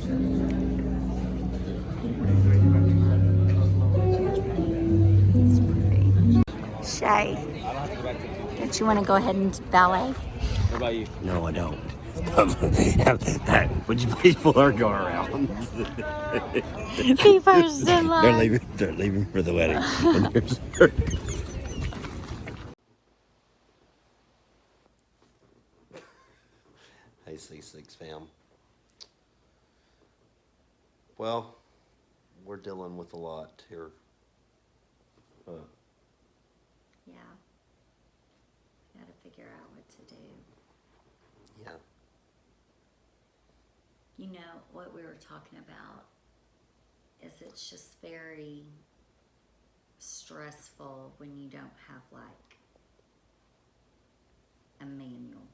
Shay, don't you want to go ahead and ballet? What about you? No, I don't. Would you please pull our car around? Be first in line. They're leaving for the wedding. Hey, C6 fam. Well, we're dealing with a lot here. Yeah. Got to figure out what to do. Yeah. You know, what we were talking about is it's just very stressful when you don't have like a manual.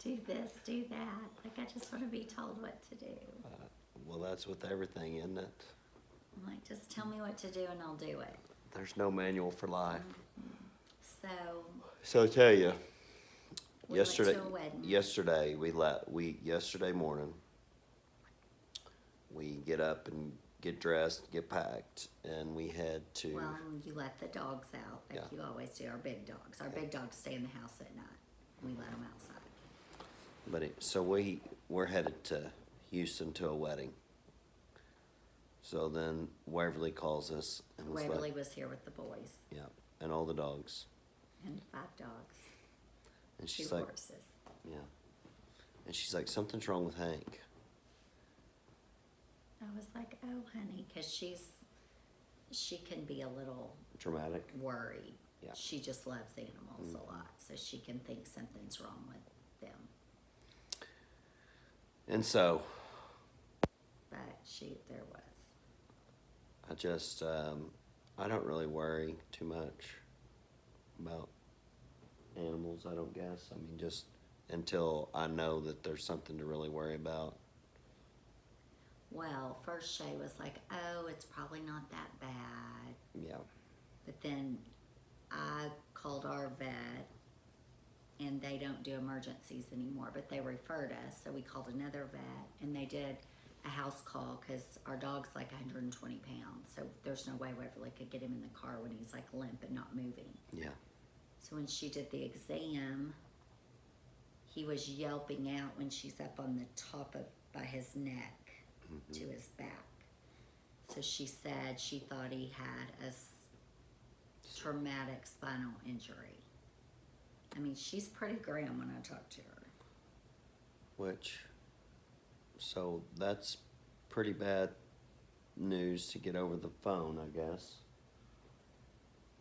Do this, do that. Like, I just want to be told what to do. Well, that's with everything, isn't it? I'm like, just tell me what to do and I'll do it. There's no manual for life. So So I tell you, we went to a wedding. yesterday morning, we get up and get dressed, get packed, and we head to. Well, you let the dogs out like Yeah. you always do. Our big dogs. Our big dogs stay in the house at night. We let them outside. So we're headed to Houston to a wedding. So then Waverly calls us and was Waverly like, was here with the boys yeah, and all the dogs, and 5 dogs, and 2 she's like, horses. yeah, and she's like, something's wrong with Hank. I was like, oh, honey, because she can be a little Dramatic. worried. Yeah. She just loves animals a lot, so she can think something's wrong with them. And so But there was. I just, I don't really worry too much about animals, I don't guess. I mean, just until I know that there's something to really worry about. Well, first Shay was like, oh, it's probably not that bad. Yeah. But then I called our vet, and they don't do emergencies anymore, but they referred us. So we called another vet, and they did a house call because our dog's like 120 pounds. So there's no way Waverly could get him in the car when he's like limp and not moving. Yeah. So when she did the exam, he was yelping out when she's up on the top by his neck to his back. So she said she thought he had a traumatic spinal injury. I mean, she's pretty grim when I talk to her. So that's pretty bad news to get over the phone, I guess.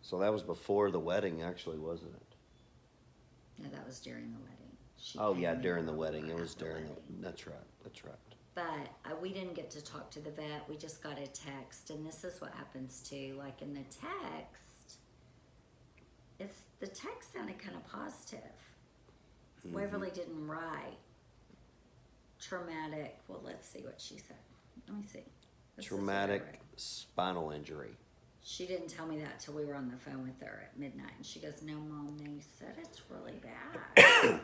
So that was before the wedding, actually, wasn't it? No, that was during the wedding. Oh yeah, during the wedding. It was during the. That's right. That's right. But we didn't get to talk to the vet. We just got a text, and this is what happens too. Like in the text, the text sounded kind of positive. Waverly didn't write traumatic. Well, let's see what she said. Let me see. Traumatic spinal injury. She didn't tell me that till we were on the phone with her at midnight, and she goes, "No, Mom, they said it's really bad."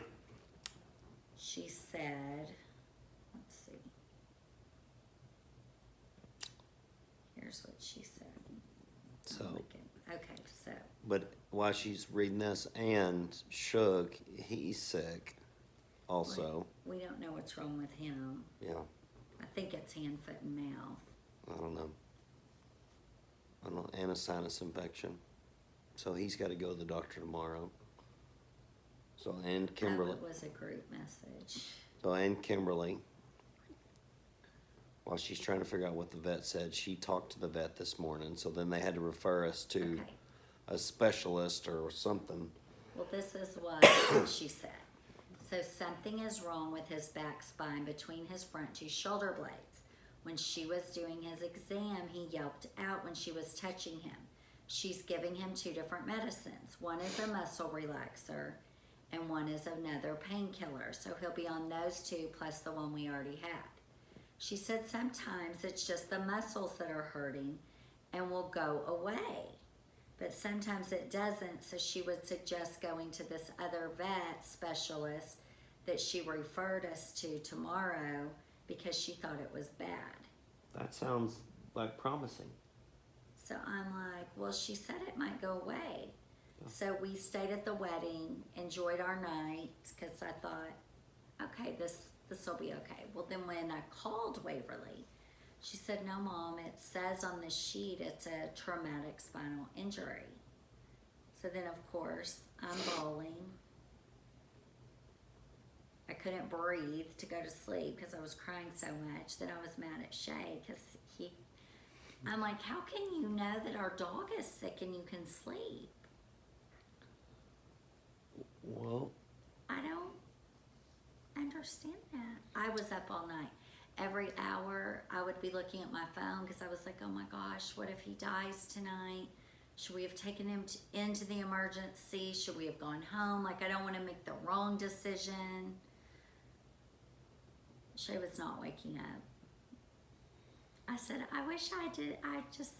She said, let's see. Here's what she said. So. Okay, so. But while she's reading this, and Shug, he's sick also. We don't know what's wrong with him. Yeah. I think it's hand, foot, and mouth. I don't know. And a sinus infection. So he's got to go to the doctor tomorrow. So, and Kimberly. It was a group message. So, and Kimberly, while she's trying to figure out what the vet said, she talked to the vet this morning. So then they had to refer us to a specialist or something. Well, this is what she said. So something is wrong with his back spine between his front 2 shoulder blades. When she was doing his exam, he yelped out when she was touching him. She's giving him 2 different medicines. One is a muscle relaxer, and one is another painkiller. So he'll be on those 2 plus the one we already had. She said sometimes it's just the muscles that are hurting and will go away. But sometimes it doesn't, so she would suggest going to this other vet specialist that she referred us to tomorrow because she thought it was bad. That sounds like promising. So I'm like, well, she said it might go away. So we stayed at the wedding, enjoyed our night, because I thought, okay, this will be okay. Well, then when I called Waverly, she said, no, Mom, it says on the sheet it's a traumatic spinal injury. So then, of course, I'm bawling. I couldn't breathe to go to sleep because I was crying so much. Then I was mad at Shay because I'm like, how can you know that our dog is sick and you can sleep? Well, I don't understand that. I was up all night. Every hour I would be looking at my phone because I was like, oh my gosh, what if he dies tonight? Should we have taken him into the emergency? Should we have gone home? Like, I don't want to make the wrong decision. Shay was not waking up. I said, I wish I just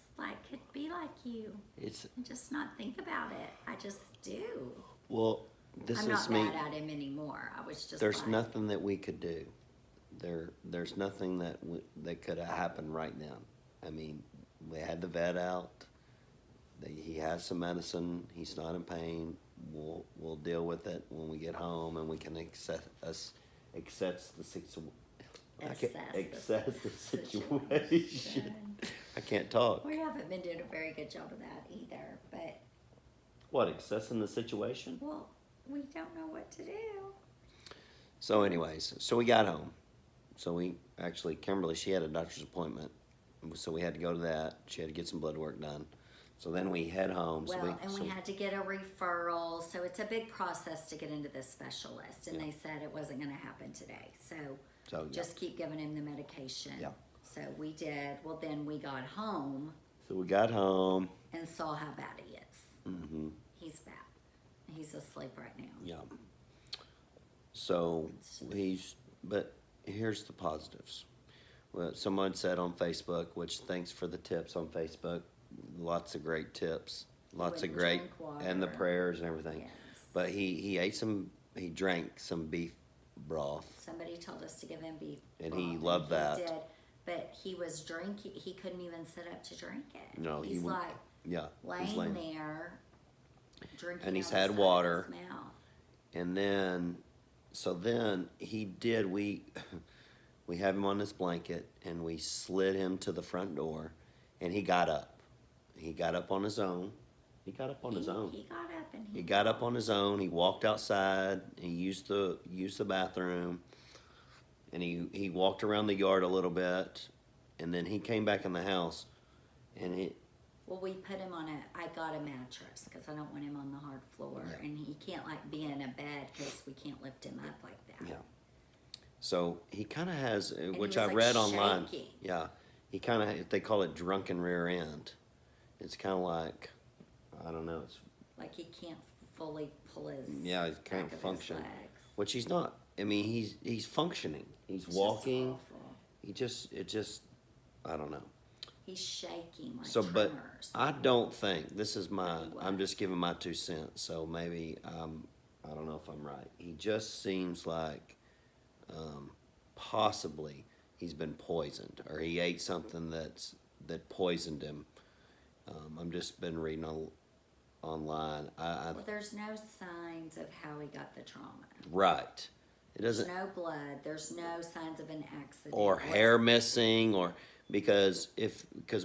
could be like you. And just not think about it. I just do. Well, this I'm is not me. mad at him anymore. I was just There's like, nothing that we could do. There's nothing that could have happened right now. I mean, we had the vet out. He has some medicine. He's not in pain. We'll deal with it when we get home, and we can access the situation. I can't talk. We haven't been doing a very good job of that either, but What, accessing the situation? well, we don't know what to do. So anyways, so we got home. So Kimberly, she had a doctor's appointment. So we had to go to that. She had to get some blood work done. So then we head home. Well, we had to get a referral. So it's a big process to get into this specialist. And they said it wasn't going to happen today. So just keep giving him the medication. Yeah. So we did. Well, then we got home. So we got home. And saw how bad he is. Mm-hmm. He's bad. He's asleep right now. Yeah. So but here's the positives. Well, someone said on Facebook, which thanks for the tips on Facebook, lots of great tips, lots of great, and the prayers and everything. Yes. But he drank some beef broth. Somebody told us to give him beef And broth, he loved that. He did, but he was drinking. He couldn't even sit up to drink it. No, he's laying there drinking. And he's out the had side of water. his mouth. And then he did. We have him on this blanket, and we slid him to the front door, and he got up. He got up on his own. He got up on his own. He got up and He got up on his own. He walked outside. He used the bathroom, and he walked around the yard a little bit, and then he came back in the house, and Well, we put him on I got a mattress because I don't want him on the hard floor, and he can't be in a bed because we can't lift him up like that. Yeah. So he kind of has, which he I was, read online. shaking. Yeah, he kind of, they call it drunken rear end. It's kind of like, I don't know. It's like he can't fully pull his. Yeah, he can't back of function. his legs. Which he's not. I mean, he's functioning. He's It's walking. Just awful. I don't know. He's shaking like So, but tremors. I don't think this is He I'm was. just giving my 2 cents. So maybe I don't know if I'm right. He just seems like possibly he's been poisoned, or he ate something that poisoned him. I'm just been reading online. Well, there's no signs of how he got the trauma. Right. It doesn't. There's no blood. There's no signs of an accident. Or hair missing, or because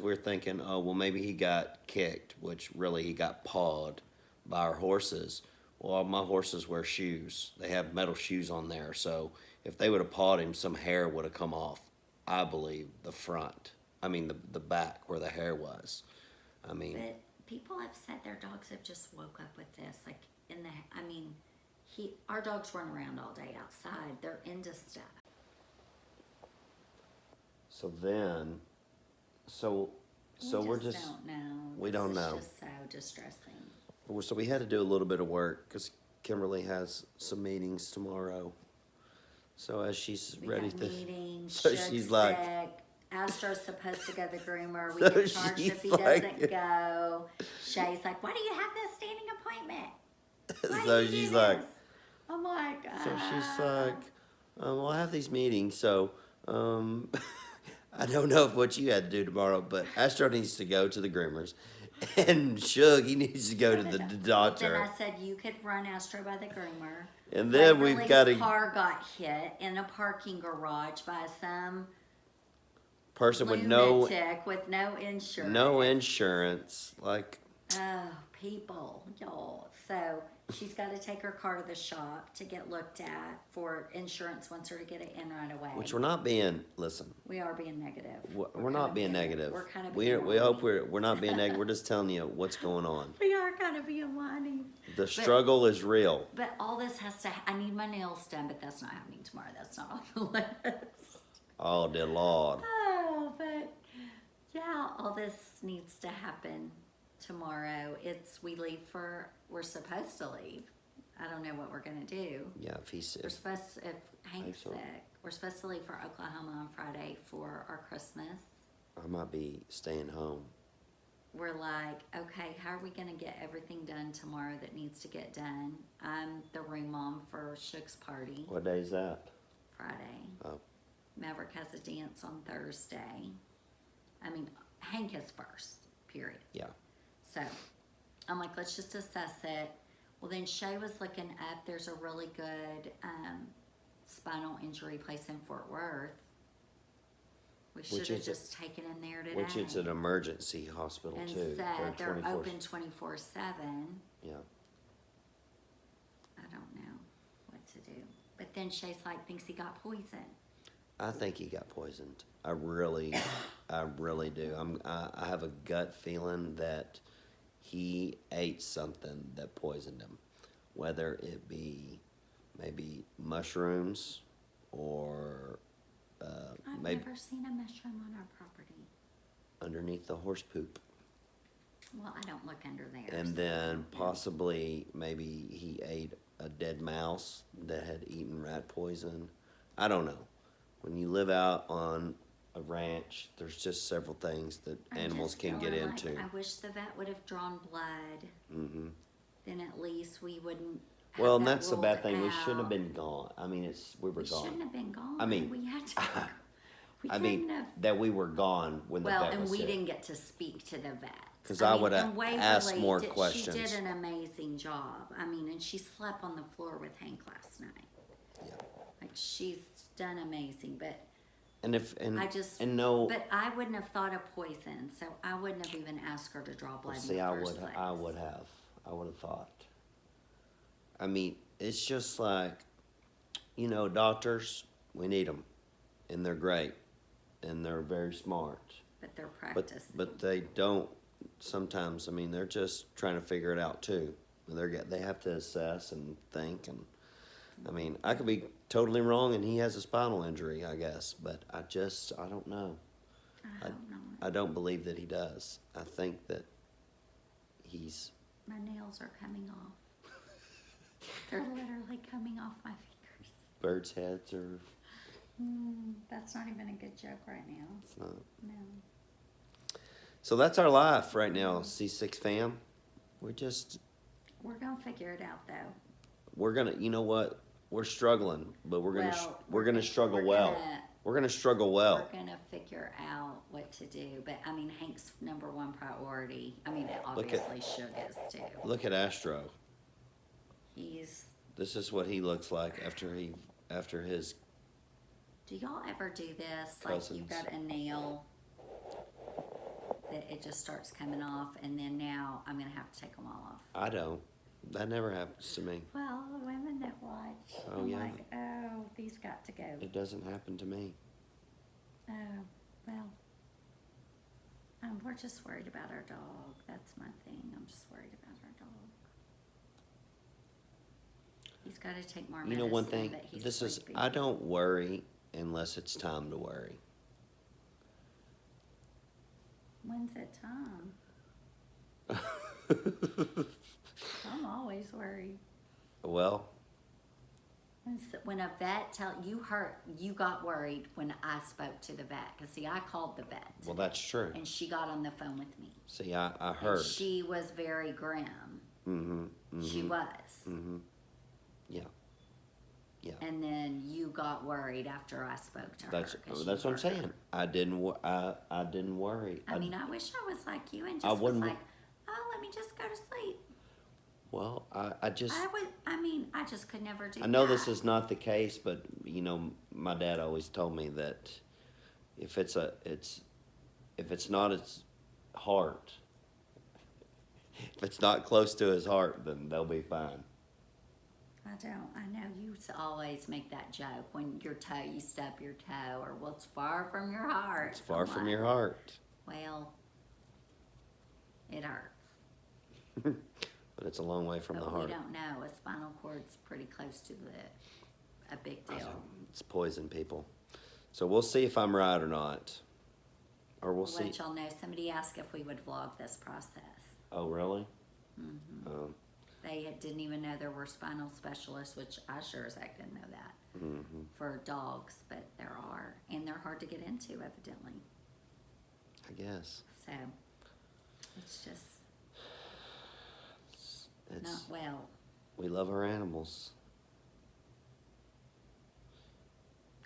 we're thinking, oh well, maybe he got kicked, which really he got pawed by our horses. Well, my horses wear shoes. They have metal shoes on there, so if they would have pawed him, some hair would have come off. I believe the front. I mean the back where the hair was. I mean. But people have said their dogs have just woke up with this, like our dogs run around all day outside. They're into stuff. So then, we're just don't know. We don't know. It's just so distressing. So we had to do a little bit of work because Kimberly has some meetings tomorrow. So as she's We ready got to, meetings. so Shug's she's like, sick. Astro's supposed to go to the groomer. We So get charged she's if he like- doesn't go. Shay's like, why do you have this standing appointment? Why do so you do she's like, this? I'm like, like, So she's like, well, I have these meetings, so I don't know what you had to do tomorrow, but Astro needs to go to the groomers, and Shug, he needs to go to the Well, then doctor. I said you could run Astro by the groomer. And then we've Waverly's got a car got hit in a parking garage by some person with no lunatic with no insurance. no insurance. Like, Oh, people, y'all. So she's got to take her car to the shop to get looked at for insurance wants her to get it in right away. which we're not being. Listen, We are being negative. we're not being negative. We're kind of we being we hope whiny. we're not being negative. We're just telling you what's going on. We are kind of being whiny. The struggle is real. But all this has to, I need my nails done, but that's not happening tomorrow. That's not on the list. Oh, dear Lord. Oh, but yeah, all this needs to happen tomorrow. We're supposed to leave. I don't know what we're gonna do. Yeah, if he's If Hank's so. sick, we're supposed to leave for Oklahoma on Friday for our Christmas. I might be staying home. We're like, okay, how are we gonna get everything done tomorrow that needs to get done? I'm the room mom for Shug's party What day is that? Friday. Oh. Maverick has a dance on Thursday. I mean, Hank is first, period. Yeah. So I'm like, let's just assess it. Well, then Shay was looking up, there's a really good spinal injury place in Fort Worth. We should have just taken him there today. Which is an emergency hospital and too. said they're 24 open 24/7. Yeah. I don't know what to do. But then Shay's like, thinks he got poisoned. I think he got poisoned. I really do. I have a gut feeling that he ate something that poisoned him, whether it be maybe mushrooms or I've maybe never seen a mushroom on our property. underneath the horse poop, Well, I don't look under there. so I and then don't know. possibly maybe he ate a dead mouse that had eaten rat poison. I don't know. When you live out on a ranch, there's just several things that I'm animals just can get feeling into. Like, I wish the vet would have drawn blood. Hmm. Then at least we wouldn't. Have Well, and that that's the bad ruled thing. We shouldn't have out. been gone. I mean, we were We gone. shouldn't have been gone. I mean, we had to. We I couldn't mean, have. that we were gone when the Well, vet and was we sick. didn't get to speak to the vet. 'Cause I would have and Waverly asked more questions. She did an amazing job. I mean, and she slept on the floor with Hank last night. Yeah. Like she's done amazing, but And I just. and no. But I wouldn't have thought of poison, so I wouldn't have even asked her to draw blood. See, in the I first would place. have. I would have thought. I mean, it's just like, doctors. We need them, and they're great, and they're very smart. But they're But practicing. they don't. Sometimes, I mean, they're just trying to figure it out too. They have to assess and think, and I mean, I could be totally wrong, and he has a spinal injury, I guess, but I don't know. I don't know. I don't believe that he does. I think that he's. My nails are coming off. They're literally coming off my fingers. Birds' heads or That's not even a good joke right now. it's not. No. So that's our life right now, C6 fam. We're We're gonna figure it out though. we're gonna. You know what? We're struggling, but we're gonna Well, we're gonna struggle we're well. gonna- We're gonna struggle well. We're gonna figure out what to do. But I mean, Hank's number one priority. I mean, it Look at- obviously Shug is too. Look at Astro. He's. This is what he looks like after his. Do y'all ever do this? Like you've Cousins. got a nail that it just starts coming off, and then now I'm gonna have to take them all off. I don't. That never happens to me. Well, the women that watch, Oh, I'm yeah. like, oh, these got to go. It doesn't happen to me. Oh, well, we're just worried about our dog. That's my thing. I'm just worried about our dog. He's got to take more You medicine. know one thing. But he's This is. sleepy. I don't worry unless it's time to worry. When's it time? I'm always worried. Well, When a vet you got worried when I spoke to the vet. Because, see, I called the vet. well, that's true. And she got on the phone with me. See, I And heard. she was very grim. Mm-hmm. Mm-hmm. She was. Mm-hmm. Yeah. Yeah. And then you got worried after I spoke to her. That's 'cause you what I'm heard saying. her. I didn't worry. I mean, I wish I was like you and I just was wouldn't- like, oh, let me just go to sleep. Well, I just. I just could never do that. I know this is not the case, but you know, my dad always told me that if it's not his heart, if it's not close to his heart, then they'll be fine. I know you always make that joke when you stub your toe, or well, it's far from your heart. It's far from like, your heart. Well, it hurts. But it's a long way from the heart. We don't know. A spinal cord's pretty close to a big deal. It's poison, people. So we'll see if I'm right or not. Or we'll see. Let y'all know. Somebody asked if we would vlog this process. Oh, really? Mm-hmm. They didn't even know there were spinal specialists, which I sure as heck didn't know that, for dogs, but there are. And they're hard to get into, evidently. I guess. So, it's just It's, not well. we love our animals.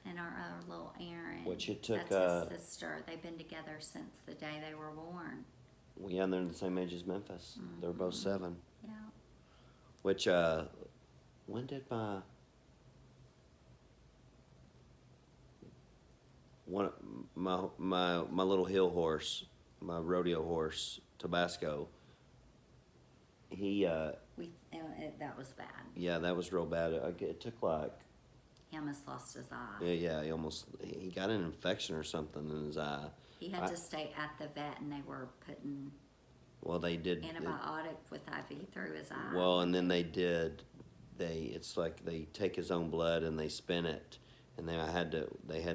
And our little Aaron, Which it took, that's his sister. They've been together since the day they were born. Yeah, they're the same age as Memphis. They're both 7. Yeah. Which, when did my little hill horse, my rodeo horse, Tabasco, That was bad. yeah, that was real bad. It took like, He almost lost his eye. yeah, he got an infection or something in his eye. He had to stay at the vet, and they were putting Well, they did antibiotic with IV through his eye. Well, and then it's like they take his own blood and they spin it, and they had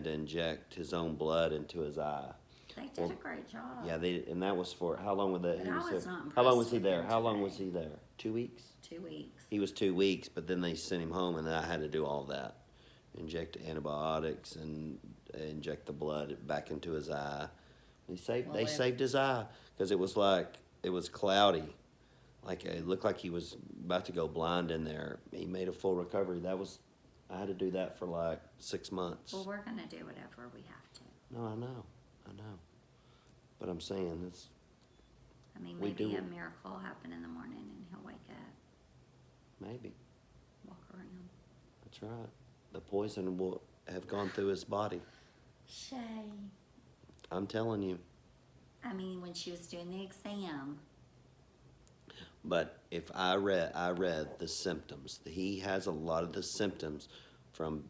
to inject his own blood into his eye. They did a great job. Yeah, and that was for how long was that? But I was not How long impressed was he with there? him How long today. was he there? 2 weeks. 2 weeks. He was 2 weeks, but then they sent him home, and then I had to do all that, inject antibiotics and inject the blood back into his eye. They saved his eye because it was cloudy, like it looked like he was about to go blind in there. He made a full recovery. I had to do that for like 6 months. Well, we're gonna do whatever we have to. No, I know, but I'm saying it's. I mean, We maybe do- a miracle will happen in the morning and he'll wake up, Maybe. walk around. That's right. The poison will have gone through his body. Shay. I'm telling you. I mean, when she was doing the exam, But if I read the symptoms. He has a lot of the symptoms from,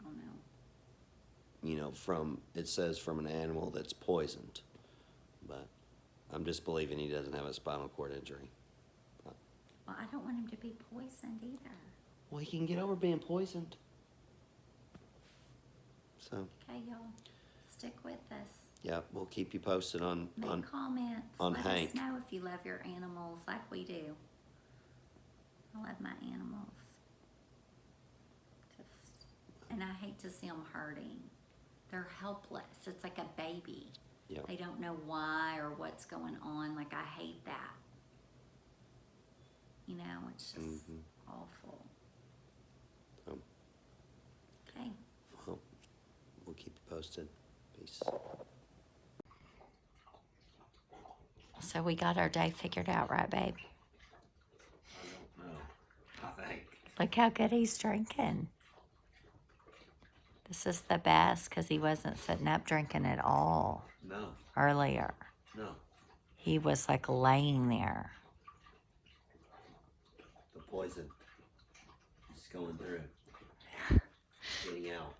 oh no. it says from an animal that's poisoned. But I'm just believing he doesn't have a spinal cord injury. Well, I don't want him to be poisoned either. Well, he can get over being poisoned. So, Okay, y'all, stick with us. yeah, we'll keep you posted on Make comments. on Let Hank. us know if you love your animals like we do. I love my animals. And I hate to see them hurting. They're helpless. It's like a baby. Yeah. They don't know why or what's going on. Like, I hate that. It's just awful. So, Okay. well, we'll keep you posted. Peace. So we got our day figured out, right, babe? I don't know. I think. Look how good he's drinking. This is the best because he wasn't sitting up drinking at all No. earlier. No. He was like laying there. The poison is going through. Getting out.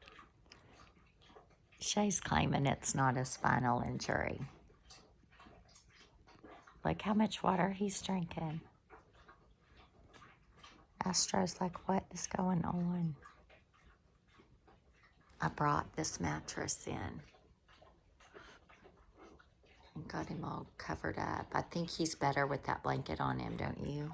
Shay's claiming it's not a spinal injury. Look how much water he's drinking. Astro's like, what is going on? I brought this mattress in and got him all covered up. I think he's better with that blanket on him, don't you?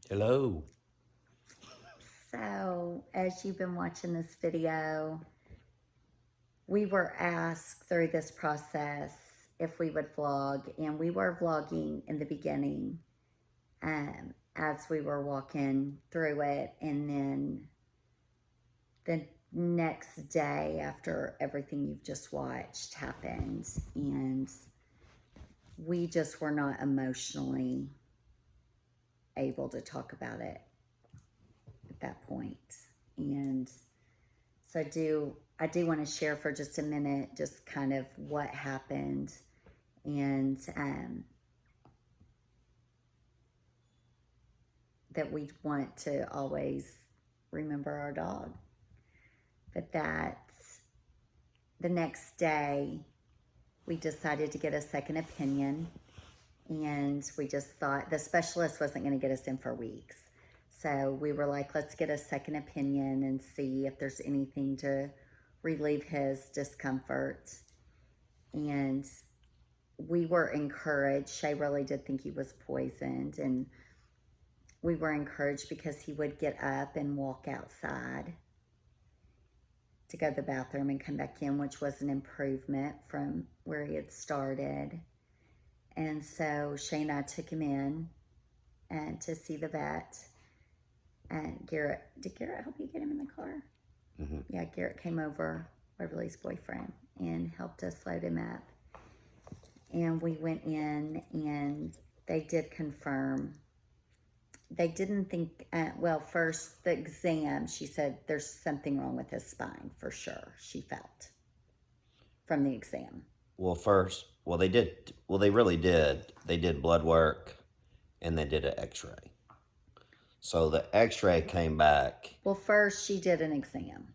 Hello. So, as you've been watching this video, we were asked through this process if we would vlog, and we were vlogging in the beginning as we were walking through it, and then the next day after everything you've just watched happened, and we just were not emotionally able to talk about it at that point. And so I do want to share for just a minute just kind of what happened, and that we want to always remember our dog. But that the next day we decided to get a second opinion, and we just thought the specialist wasn't going to get us in for weeks. So we were like, let's get a second opinion and see if there's anything to relieve his discomfort. And we were encouraged. Shay really did think he was poisoned, and we were encouraged because he would get up and walk outside to go to the bathroom and come back in, which was an improvement from where he had started. And so Shay and I took him in and to see the vet. And did Garrett help you get him in the car? Mm-hmm. Yeah, Garrett came over, Waverly's boyfriend, and helped us load him up. And we went in, and they did confirm. They didn't think, first, the exam, she said there's something wrong with his spine, for sure, she felt, from the exam. They really did. They did blood work, and they did an x-ray. So the x-ray came back. Well, first she did an exam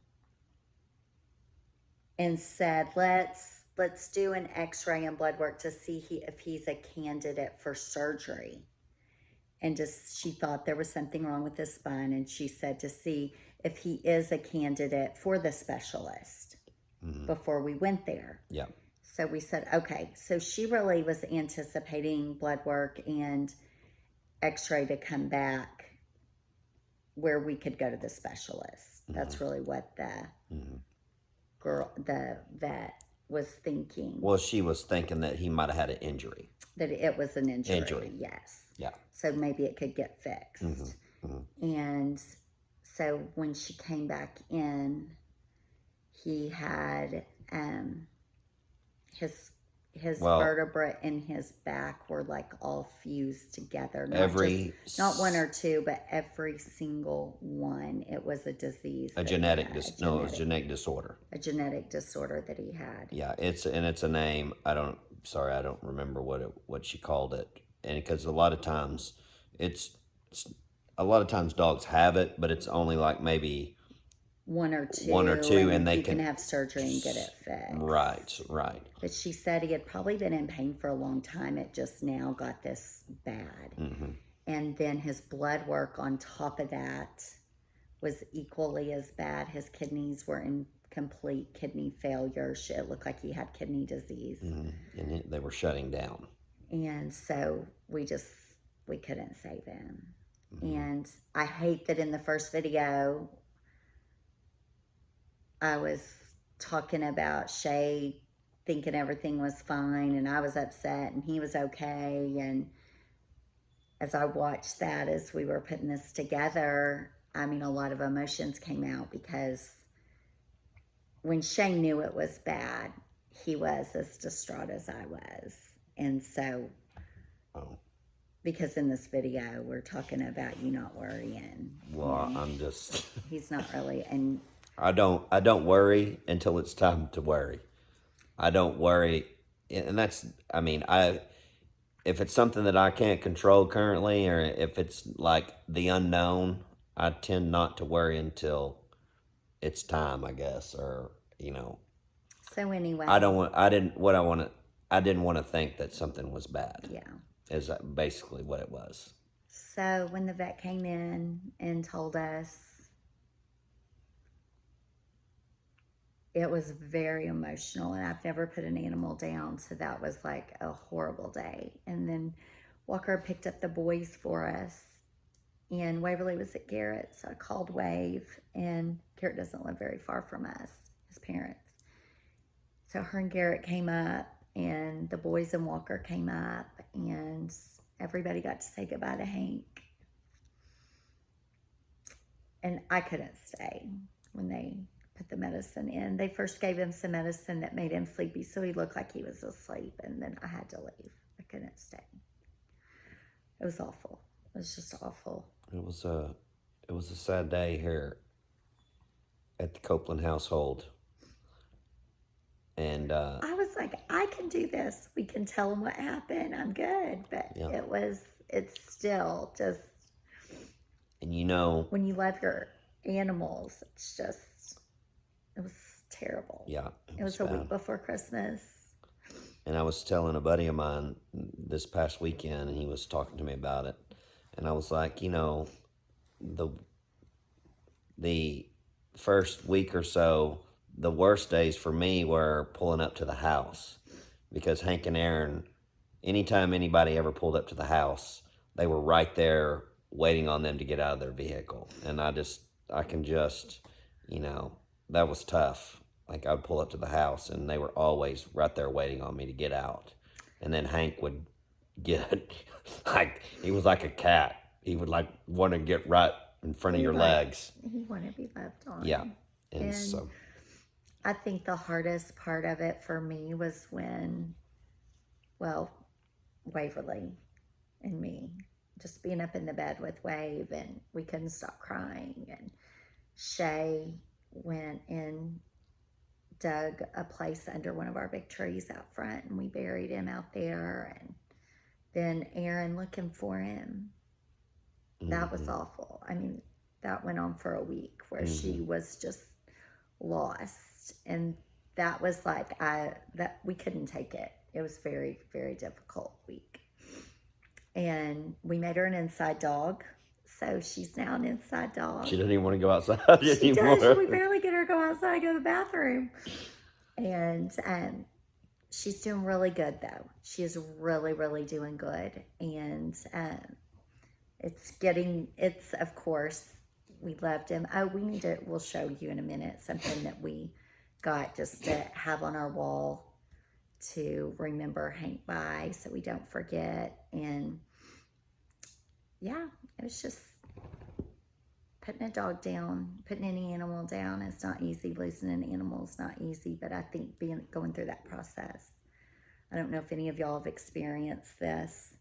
and said, let's do an x-ray and blood work to see if he's a candidate for surgery. And she thought there was something wrong with his spine, and she said to see if he is a candidate for the specialist before we went there. Yeah. So we said, okay. So she really was anticipating blood work and x-ray to come back where we could go to the specialist. That's really what the vet was thinking. Well, she was thinking that he might have had an injury. That it was an injury. Yes. Yeah. So maybe it could get fixed. And so when she came back in, he had his vertebrae in his back were like all fused together. Not one or two, but every single one. It was a disease. It was a genetic disorder. A genetic disorder that he had. Yeah, it's a name. I don't remember what she called it. And because a lot of times dogs have it, but it's only like maybe one or two, and they can have surgery and get it fixed. Right. But she said he had probably been in pain for a long time. It just now got this bad. And then his blood work on top of that was equally as bad. His kidneys were in complete kidney failure. It looked like he had kidney disease. And they were shutting down. And so we couldn't save him. And I hate that in the first video, I was talking about Shay thinking everything was fine, and I was upset, and he was okay. And as I watched that, as we were putting this together, I mean, a lot of emotions came out, because when Shay knew it was bad, he was as distraught as I was. And so, because in this video, we're talking about you not worrying. Well, I'm just... He's not really, and... I don't worry until it's time to worry. I don't worry, and that's, I mean, if it's something that I can't control currently, or if it's like the unknown, I tend not to worry until it's time, I guess, or, So anyway. I didn't want to think that something was bad. Yeah. Is basically what it was. So when the vet came in and told us, it was very emotional, and I've never put an animal down, so that was like a horrible day. And then Walker picked up the boys for us, and Waverly was at Garrett, so I called Wave, and Garrett doesn't live very far from us, his parents. So her and Garrett came up, and the boys and Walker came up, and everybody got to say goodbye to Hank. And I couldn't stay when they put the medicine in. They first gave him some medicine that made him sleepy, so he looked like he was asleep, and then I had to leave. I couldn't stay. It was awful. It was just awful. It was a sad day here at the Copeland household. And I was like, I can do this. We can tell them what happened. I'm good. But yeah. it's still just. And you know, when you love your animals, it was terrible. Yeah. It was a week before Christmas. And I was telling a buddy of mine this past weekend, and he was talking to me about it. And I was like, you know, the first week or so, the worst days for me were pulling up to the house, because Hank and Aaron, anytime anybody ever pulled up to the house, they were right there waiting on them to get out of their vehicle. And I can just, you know, that was tough. Like, I'd pull up to the house and they were always right there waiting on me to get out. And then Hank would get, like, he was like a cat. He would like want to get right in front of your legs. He wanted to be loved on. Yeah. And so I think the hardest part of it for me was when, Waverly and me, just being up in the bed with Wave, and we couldn't stop crying. And Shay went and dug a place under one of our big trees out front, and we buried him out there. And then Aaron looking for him. That was awful. I mean, that went on for a week where she was just lost. And that was like, that we couldn't take it. It was very, very difficult week. And we made her an inside dog. So she's now an inside dog. She doesn't even want to go outside she anymore. Does. We barely get her to go outside and go to the bathroom. And she's doing really good, though. She is really, really doing good. And it's of course, we loved him. Oh, we'll show you in a minute something that we got just to have on our wall to remember Hank by, so we don't forget. And yeah, it was just putting a dog down, putting any animal down is not easy. Losing an animal is not easy, but I think going through that process, I don't know if any of y'all have experienced this,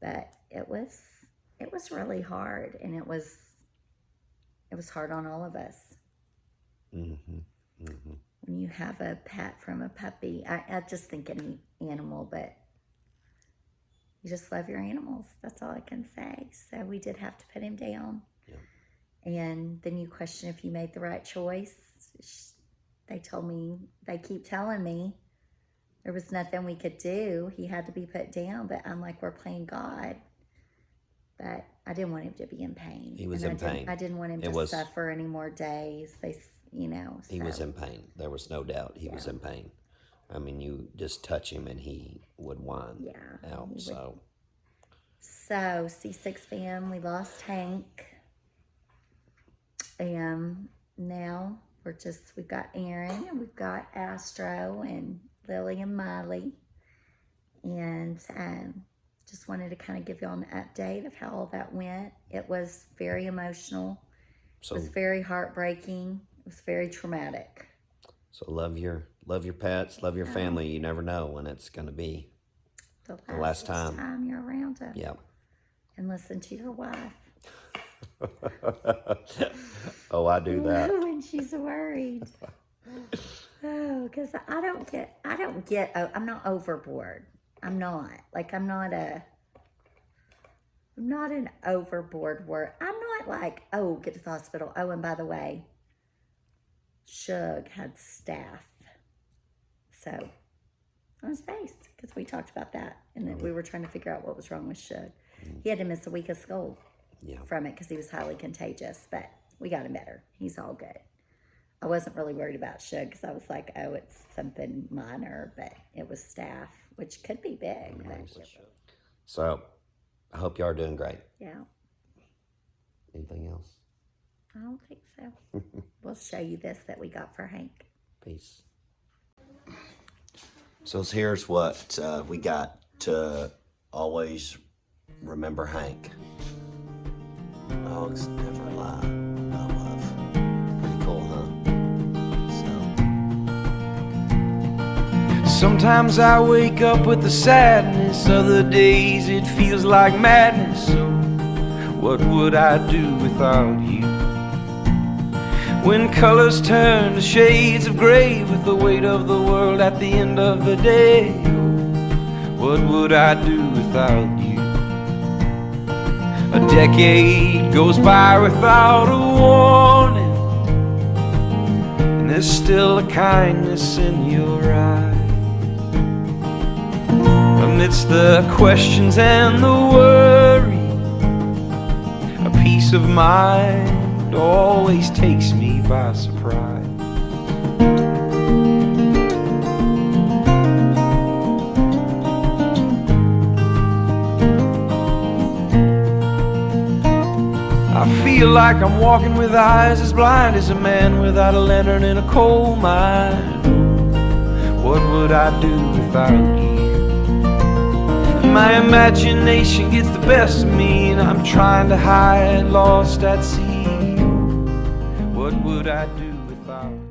but it was really hard, and it was hard on all of us. When you have a pet from a puppy, I just think any animal, but you just love your animals. That's all I can say. So we did have to put him down. Yeah. And then you question if you made the right choice. They keep telling me there was nothing we could do. He had to be put down, but I'm like, we're playing God. But I didn't want him to be in pain. He was in pain. I didn't want him to suffer any more days. He was in pain. There was no doubt he was in pain. I mean, you just touch him and he would whine out. So C6 fam, we lost Hank. And now we've got Aaron, and we've got Astro and Lily and Miley. And just wanted to kind of give y'all an update of how all that went. It was very emotional. It was very heartbreaking. It was very traumatic. So love your pets, love your family. You never know when it's going to be the last time you're around them. Yep. And listen to your wife. Oh, I do that. When she's worried. Because I'm not overboard. I'm not an overboard word. I'm not like, get to the hospital. Oh, and by the way, Shug had staph. So, on his face, because we talked about that. And then we were trying to figure out what was wrong with Shug. He had to miss a week of school from it because he was highly contagious. But we got him better. He's all good. I wasn't really worried about Shug because I was like, it's something minor. But it was staph, which could be big. So, I hope y'all are doing great. Yeah. Anything else? I don't think so. We'll show you this that we got for Hank. Peace. So here's what we got to always remember Hank. Dogs never lie about love. Pretty cool, huh? Sometimes I wake up with the sadness, other days it feels like madness. So what would I do without you? When colors turn to shades of gray, with the weight of the world at the end of the day, what would I do without you? A decade goes by without a warning, and there's still a kindness in your eyes. Amidst the questions and the worry, a peace of mind always takes me by surprise. I feel like I'm walking with eyes as blind as a man without a lantern in a coal mine. What would I do without you? My imagination gets the best of me, and I'm trying to hide, lost at sea. What would I do without you?